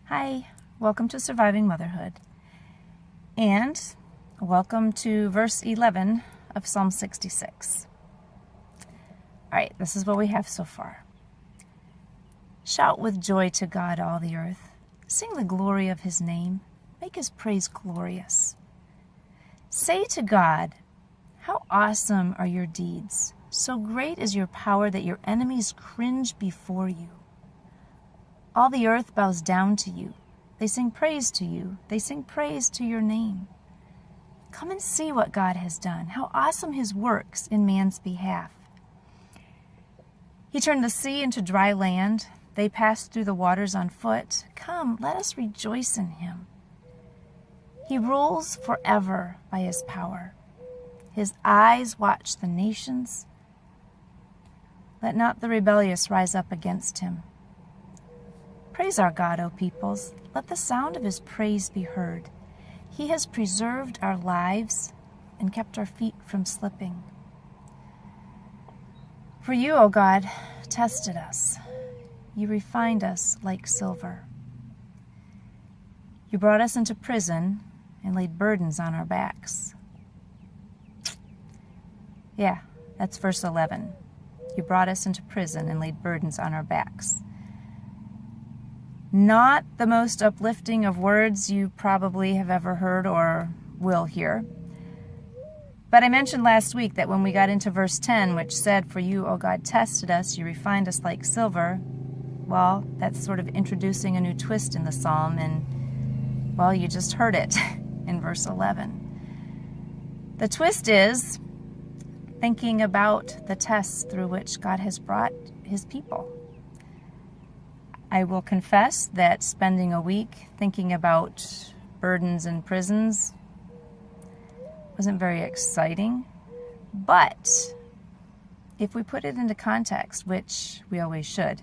Hi, welcome to Surviving Motherhood, and welcome to verse 11 of Psalm 66. All right, this is what we have so far. Shout with joy to God, all the earth. Sing the glory of his name. Make his praise glorious. Say to God, how awesome are your deeds. So great is your power that your enemies cringe before you. All the earth bows down to you. They sing praise to you. They sing praise to your name. Come and see what God has done, how awesome his works in man's behalf. He turned the sea into dry land. They passed through the waters on foot. Come, let us rejoice in him. He rules forever by his power. His eyes watch the nations. Let not the rebellious rise up against him. Praise our God, O peoples. Let the sound of his praise be heard. He has preserved our lives and kept our feet from slipping. For you, O God, tested us. You refined us like silver. You brought us into prison and laid burdens on our backs. Yeah, that's verse 11. You brought us into prison and laid burdens on our backs. Not the most uplifting of words you probably have ever heard or will hear. But I mentioned last week that when we got into verse 10, which said, for you, O God, tested us, you refined us like silver, well, that's sort of introducing a new twist in the psalm, and, well, you just heard it in verse 11. The twist is thinking about the tests through which God has brought his people. I will confess that spending a week thinking about burdens and prisons wasn't very exciting, but if we put it into context, which we always should,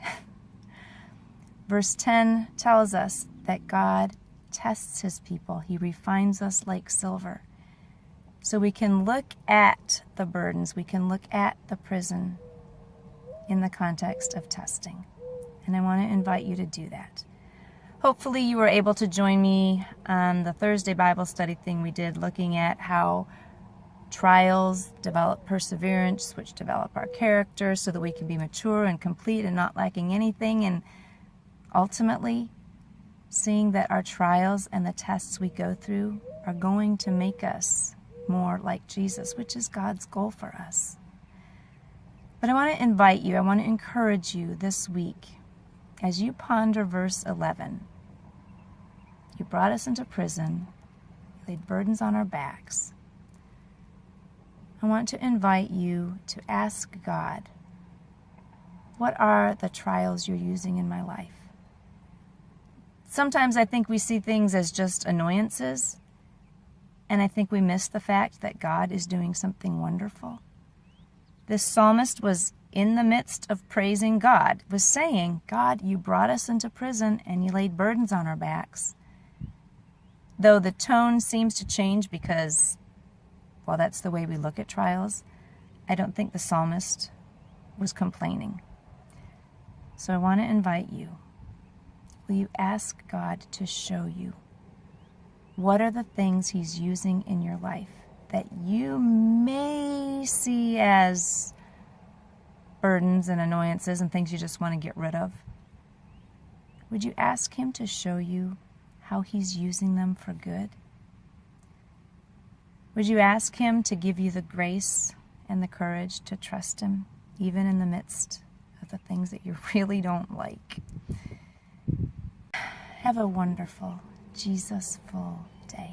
verse 10 tells us that God tests his people. He refines us like silver. So we can look at the burdens, we can look at the prison in the context of testing. And I want to invite you to do that. Hopefully you were able to join me on the Thursday Bible study thing we did, looking at how trials develop perseverance, which develop our character so that we can be mature and complete and not lacking anything. And ultimately, seeing that our trials and the tests we go through are going to make us more like Jesus, which is God's goal for us. But I want to invite you, I want to encourage you this week as you ponder verse 11. You brought us into prison, you laid burdens on our backs. I want to invite you to ask God, what are the trials you're using in my life? Sometimes I think we see things as just annoyances, and I think we miss the fact that God is doing something wonderful. This psalmist was in the midst of praising God, was saying, God, you brought us into prison and you laid burdens on our backs. Though the tone seems to change because, well, that's the way we look at trials, I don't think the psalmist was complaining. So I want to invite you. Will you ask God to show you what are the things he's using in your life that you may see as burdens and annoyances and things you just want to get rid of? Would you ask him to show you how he's using them for good? Would you ask him to give you the grace and the courage to trust him, even in the midst of the things that you really don't like? Have a wonderful, Jesus-full day.